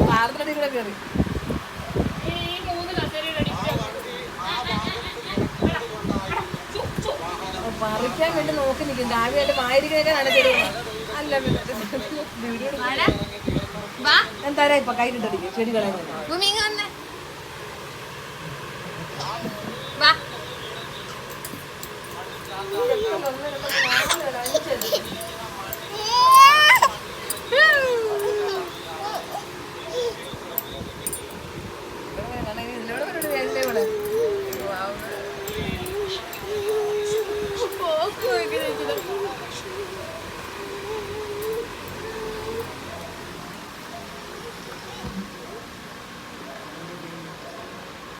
പാറത്തടി കൂടെ കയറി പറിക്കാൻ വേണ്ടി നോക്കി നിൽക്കും. രാവിലെ വായിരിക്കുന്നൊക്കെ നടക്കരുത്. അല്ല എന്തായാലും ഇപ്പൊ കയ്യിലിട്ടടിക്കും ചെടി കളയുന്നത്.